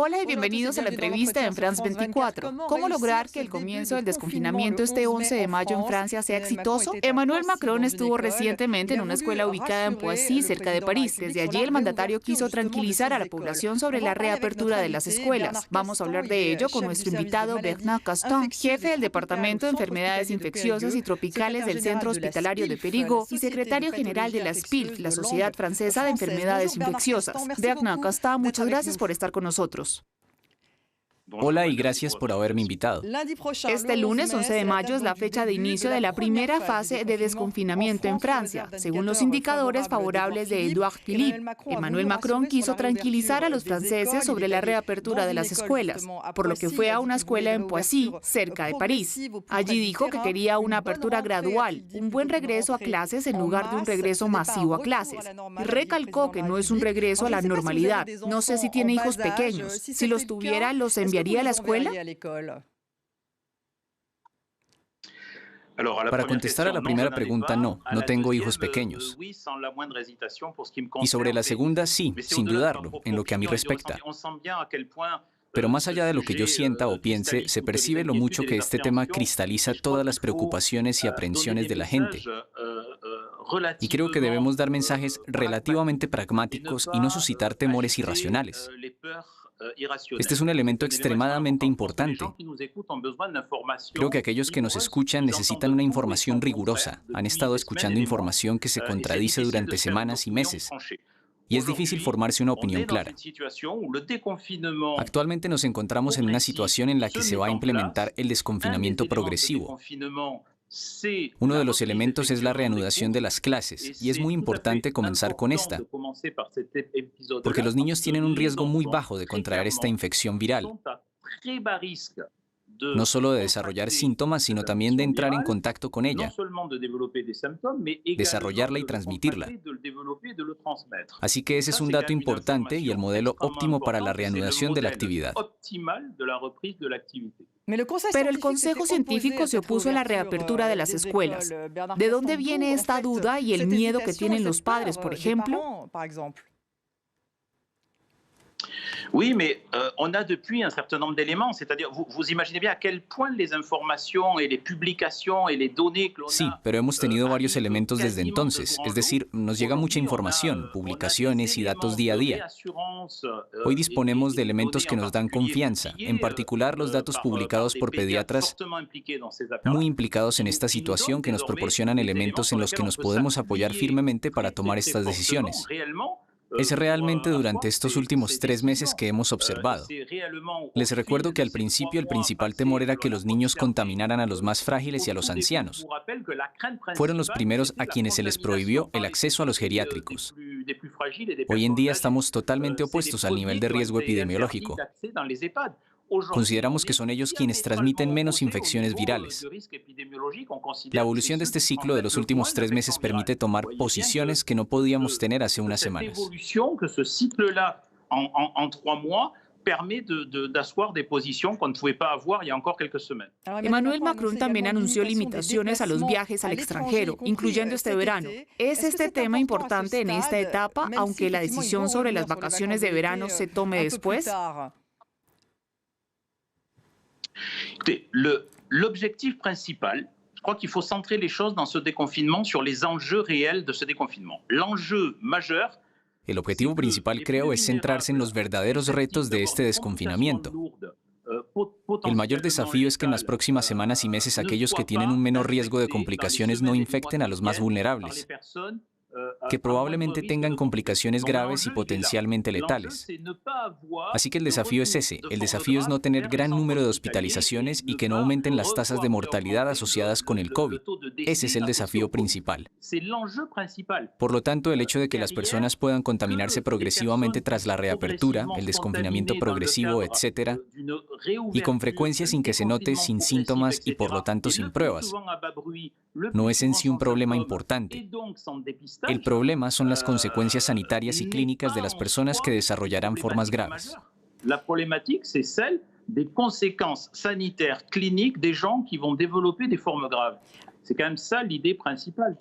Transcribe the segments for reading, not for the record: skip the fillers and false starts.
Hola y bienvenidos a la entrevista en France 24. ¿Cómo lograr que el comienzo del desconfinamiento este 11 de mayo en Francia sea exitoso? Emmanuel Macron estuvo recientemente en una escuela ubicada en Poissy, cerca de París. Desde allí el mandatario quiso tranquilizar a la población sobre la reapertura de las escuelas. Vamos a hablar de ello con nuestro invitado Bernard Castan, jefe del Departamento de Enfermedades Infecciosas y Tropicales del Centro Hospitalario de Périgueux y secretario general de la SPILF, la Sociedad Francesa de Enfermedades Infecciosas. Bernard Castan, muchas gracias por estar con nosotros. Hola y gracias por haberme invitado. Este lunes 11 de mayo es la fecha de inicio de la primera fase de desconfinamiento en Francia, según los indicadores favorables de Édouard Philippe. Emmanuel Macron quiso tranquilizar a los franceses sobre la reapertura de las escuelas, por lo que fue a una escuela en Poissy, cerca de París. Allí dijo que quería una apertura gradual, un buen regreso a clases en lugar de un regreso masivo a clases. Y recalcó que no es un regreso a la normalidad. No sé si tiene hijos pequeños. Si los tuviera, los enviaría a la escuela. Para contestar a la primera pregunta, no tengo hijos pequeños. Y sobre la segunda, sí, sin dudarlo, en lo que a mí respecta. Pero más allá de lo que yo sienta o piense, se percibe lo mucho que este tema cristaliza todas las preocupaciones y aprehensiones de la gente. Y creo que debemos dar mensajes relativamente pragmáticos y no suscitar temores irracionales. Este es un elemento extremadamente importante. Creo que aquellos que nos escuchan necesitan una información rigurosa. Han estado escuchando información que se contradice durante semanas y meses. Y es difícil formarse una opinión clara. Actualmente nos encontramos en una situación en la que se va a implementar el desconfinamiento progresivo. Uno de los elementos es la reanudación de las clases, y es muy importante comenzar con esta, porque los niños tienen un riesgo muy bajo de contraer esta infección viral. No solo de desarrollar síntomas, sino también de entrar en contacto con ella, desarrollarla y transmitirla. Así que ese es un dato importante y el modelo óptimo para la reanudación de la actividad. Pero el Consejo Científico se opuso a la reapertura de las escuelas. ¿De dónde viene esta duda y el miedo que tienen los padres, por ejemplo? Oui, mais on a depuis un certain nombre d'éléments, c'est-à-dire, vous imaginez bien à quel point les informations et les publications et les données que l'on a... Sí, pero hemos tenido varios elementos desde entonces, es decir, nos llega mucha información, publicaciones y datos día a día. Hoy disponemos de elementos que nos dan confianza, en particular los datos publicados por pediatras muy implicados en esta situación que nos proporcionan elementos en los que nos podemos apoyar firmemente para tomar estas decisiones. Es realmente durante estos últimos 3 meses que hemos observado. Les recuerdo que al principio el principal temor era que los niños contaminaran a los más frágiles y a los ancianos. Fueron los primeros a quienes se les prohibió el acceso a los geriátricos. Hoy en día estamos totalmente opuestos al nivel de riesgo epidemiológico. Consideramos que son ellos quienes transmiten menos infecciones virales. La evolución de este ciclo de los últimos 3 meses permite tomar posiciones que no podíamos tener hace unas semanas. Emmanuel Macron también anunció limitaciones a los viajes al extranjero, incluyendo este verano. ¿Es este tema importante en esta etapa, aunque la decisión sobre las vacaciones de verano se tome después? Écoutez, l'objectif principal, je crois qu'il faut centrer les choses dans ce déconfinement sur les enjeux réels de ce déconfinement. L'enjeu majeur. El objetivo principal, creo, es centrarse en los verdaderos retos de este desconfinamiento. El mayor desafío es que en las próximas semanas y meses aquellos que tienen un menor riesgo de complicaciones no infecten a los más vulnerables, que probablemente tengan complicaciones graves y potencialmente letales. Así que el desafío es ese. El desafío es no tener gran número de hospitalizaciones y que no aumenten las tasas de mortalidad asociadas con el COVID. Ese es el desafío principal. Por lo tanto, el hecho de que las personas puedan contaminarse progresivamente tras la reapertura, el desconfinamiento progresivo, etc., y con frecuencia sin que se note, sin síntomas y por lo tanto sin pruebas, no es en sí un problema importante. El problema son las consecuencias sanitarias y clínicas de las personas que desarrollarán formas graves. La problématique, c'est celle des conséquences sanitaires cliniques des gens qui vont développer des formes graves. C'est quand même ça l'idée principale.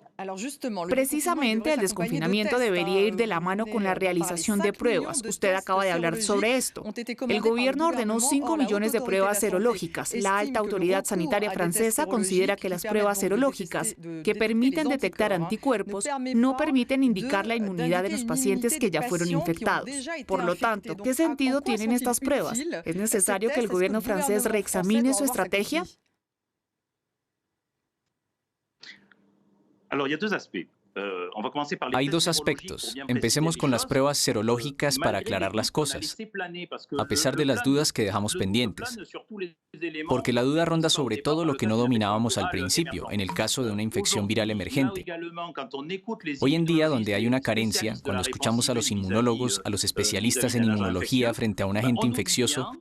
Precisamente el desconfinamiento debería ir de la mano con la realización de pruebas. Usted acaba de hablar sobre esto. El gobierno ordenó 5 millones de pruebas serológicas. La alta autoridad sanitaria francesa considera que las pruebas serológicas, que permiten detectar anticuerpos, no permiten indicar la inmunidad de los pacientes que ya fueron infectados. Por lo tanto, ¿qué sentido tienen estas pruebas? ¿Es necesario que el gobierno francés reexamine su estrategia? Hay dos aspectos. Empecemos con las pruebas serológicas para aclarar las cosas, a pesar de las dudas que dejamos pendientes. Porque la duda ronda sobre todo lo que no dominábamos al principio, en el caso de una infección viral emergente. Hoy en día, donde hay una carencia, cuando escuchamos a los inmunólogos, a los especialistas en inmunología frente a un agente infeccioso,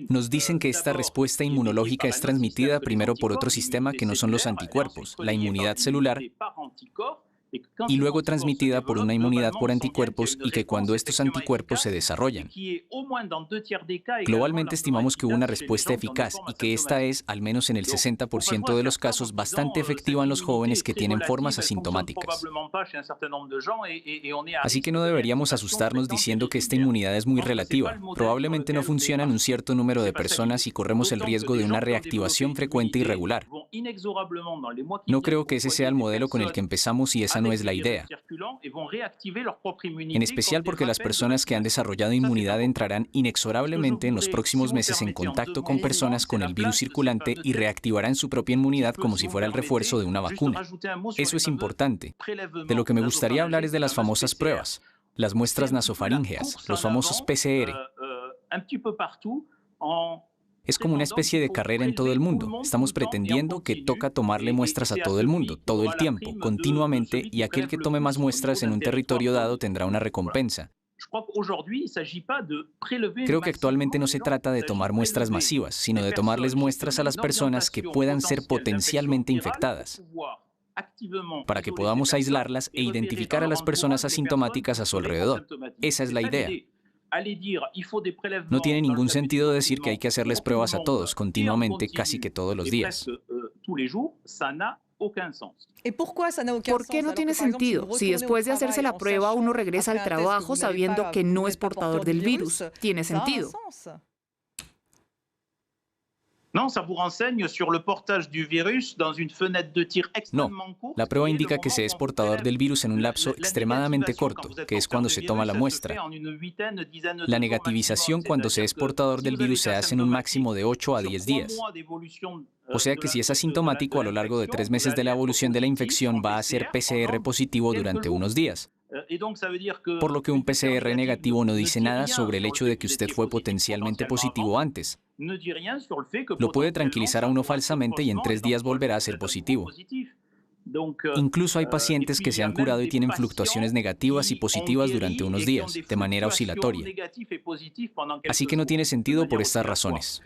nos dicen que esta respuesta inmunológica es transmitida primero por otro sistema que no son los anticuerpos, la inmunidad celular, y luego transmitida por una inmunidad por anticuerpos y que cuando estos anticuerpos se desarrollan. Globalmente estimamos que hubo una respuesta eficaz y que esta es, al menos en el 60% de los casos, bastante efectiva en los jóvenes que tienen formas asintomáticas. Así que no deberíamos asustarnos diciendo que esta inmunidad es muy relativa. Probablemente no funciona en un cierto número de personas y corremos el riesgo de una reactivación frecuente y regular. No creo que ese sea el modelo con el que empezamos y esa no es la idea. En especial porque las personas que han desarrollado inmunidad entrarán inexorablemente en los próximos meses en contacto con personas con el virus circulante y reactivarán su propia inmunidad como si fuera el refuerzo de una vacuna. Eso es importante. De lo que me gustaría hablar es de las famosas pruebas, las muestras nasofaríngeas, los famosos PCR. Es como una especie de carrera en todo el mundo. Estamos pretendiendo que toca tomarle muestras a todo el mundo, todo el tiempo, continuamente, y aquel que tome más muestras en un territorio dado tendrá una recompensa. Creo que actualmente no se trata de tomar muestras masivas, sino de tomarles muestras a las personas que puedan ser potencialmente infectadas, para que podamos aislarlas e identificar a las personas asintomáticas a su alrededor. Esa es la idea. No tiene ningún sentido decir que hay que hacerles pruebas a todos, continuamente, casi que todos los días. ¿Por qué no tiene sentido? Si después de hacerse la prueba uno regresa al trabajo sabiendo que no es portador del virus, ¿tiene sentido? No, la prueba indica que se es portador del virus en un lapso extremadamente corto, que es cuando se toma la muestra. La negativización cuando se es portador del virus se hace en un máximo de 8 a 10 días. O sea que si es asintomático a lo largo de 3 meses de la evolución de la infección va a ser PCR positivo durante unos días. Por lo que un PCR negativo no dice nada sobre el hecho de que usted fue potencialmente positivo antes. Lo puede tranquilizar a uno falsamente y en 3 días volverá a ser positivo. Incluso hay pacientes que se han curado y tienen fluctuaciones negativas y positivas durante unos días, de manera oscilatoria. Así que no tiene sentido por estas razones.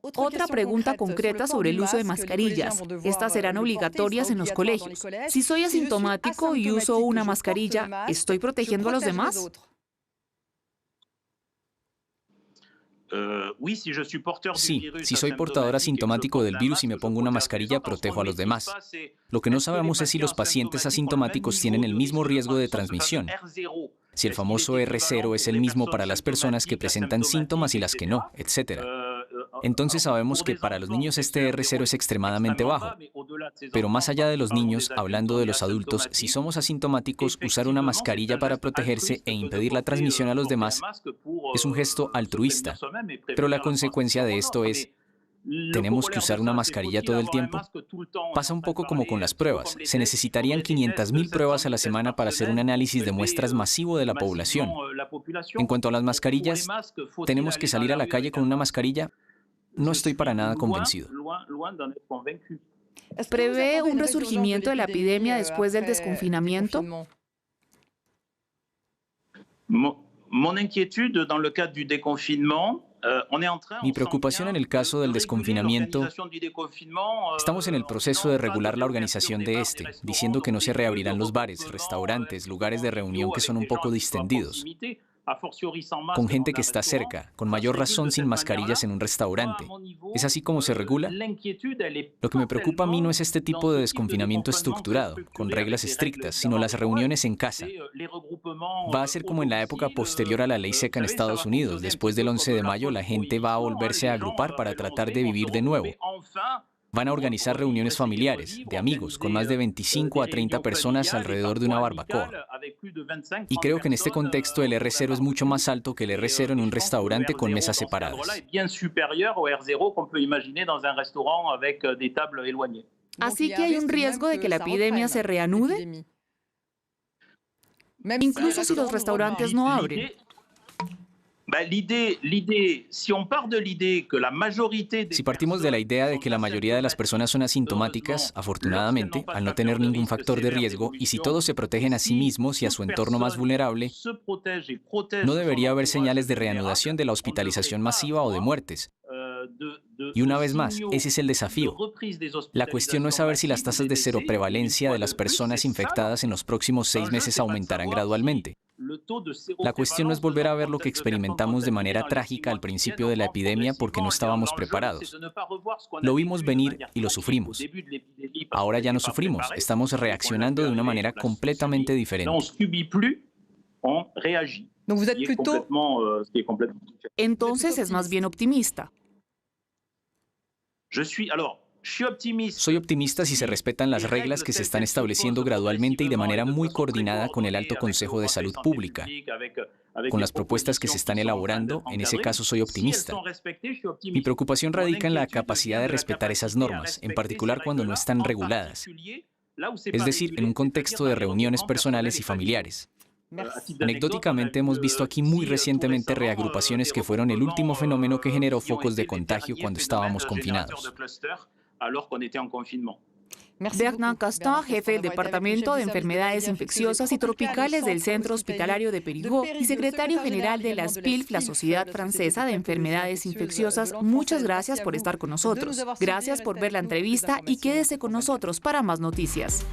Otra pregunta concreta sobre el uso de mascarillas. Estas serán obligatorias en los colegios. Si soy asintomático y uso una mascarilla, ¿estoy protegiendo a los demás? Sí, si soy portador asintomático del virus y me pongo una mascarilla, protejo a los demás. Lo que no sabemos es si los pacientes asintomáticos tienen el mismo riesgo de transmisión. Si el famoso R0 es el mismo para las personas que presentan síntomas y las que no, etc. Entonces sabemos que para los niños este R0 es extremadamente bajo. Pero más allá de los niños, hablando de los adultos, si somos asintomáticos, usar una mascarilla para protegerse e impedir la transmisión a los demás es un gesto altruista. Pero la consecuencia de esto es, ¿tenemos que usar una mascarilla todo el tiempo? Pasa un poco como con las pruebas. Se necesitarían 500.000 pruebas a la semana para hacer un análisis de muestras masivo de la población. En cuanto a las mascarillas, ¿tenemos que salir a la calle con una mascarilla? No estoy para nada convencido. ¿Prevé un resurgimiento de la epidemia después del desconfinamiento? Mi preocupación en el caso del desconfinamiento, estamos en el proceso de regular la organización de este, diciendo que no se reabrirán los bares, restaurantes, lugares de reunión que son un poco distendidos. con gente que está cerca, con mayor razón sin mascarillas en un restaurante. ¿Es así como se regula? Lo que me preocupa a mí no es este tipo de desconfinamiento estructurado, con reglas estrictas, sino las reuniones en casa. Va a ser como en la época posterior a la ley seca en Estados Unidos. Después del 11 de mayo, la gente va a volverse a agrupar para tratar de vivir de nuevo. Van a organizar reuniones familiares, de amigos, con más de 25 a 30 personas alrededor de una barbacoa. Y creo que en este contexto el R0 es mucho más alto que el R0 en un restaurante con mesas separadas. Así que hay un riesgo de que la epidemia se reanude, incluso si los restaurantes no abren. Si partimos de la idea de que la mayoría de las personas son asintomáticas, afortunadamente, al no tener ningún factor de riesgo, y si todos se protegen a sí mismos y a su entorno más vulnerable, no debería haber señales de reanudación de la hospitalización masiva o de muertes. Y una vez más, ese es el desafío. La cuestión no es saber si las tasas de seroprevalencia de las personas infectadas en los próximos 6 meses aumentarán gradualmente. La cuestión no es volver a ver lo que experimentamos de manera trágica al principio de la epidemia porque no estábamos preparados. Lo vimos venir y lo sufrimos. Ahora ya no sufrimos, estamos reaccionando de una manera completamente diferente. Entonces es más bien optimista. Soy optimista si se respetan las reglas que se están estableciendo gradualmente y de manera muy coordinada con el Alto Consejo de Salud Pública. Con las propuestas que se están elaborando, en ese caso soy optimista. Mi preocupación radica en la capacidad de respetar esas normas, en particular cuando no están reguladas, es decir, en un contexto de reuniones personales y familiares. Anecdóticamente hemos visto aquí muy recientemente reagrupaciones que fueron el último fenómeno que generó focos de contagio cuando estábamos confinados. Bernard Castan, jefe del Departamento de Enfermedades Infecciosas y Tropicales del Centro Hospitalario de Périgueux y secretario general de la SPILF, la Sociedad Francesa de Enfermedades Infecciosas, muchas gracias por estar con nosotros. Gracias por ver la entrevista y quédese con nosotros para más noticias.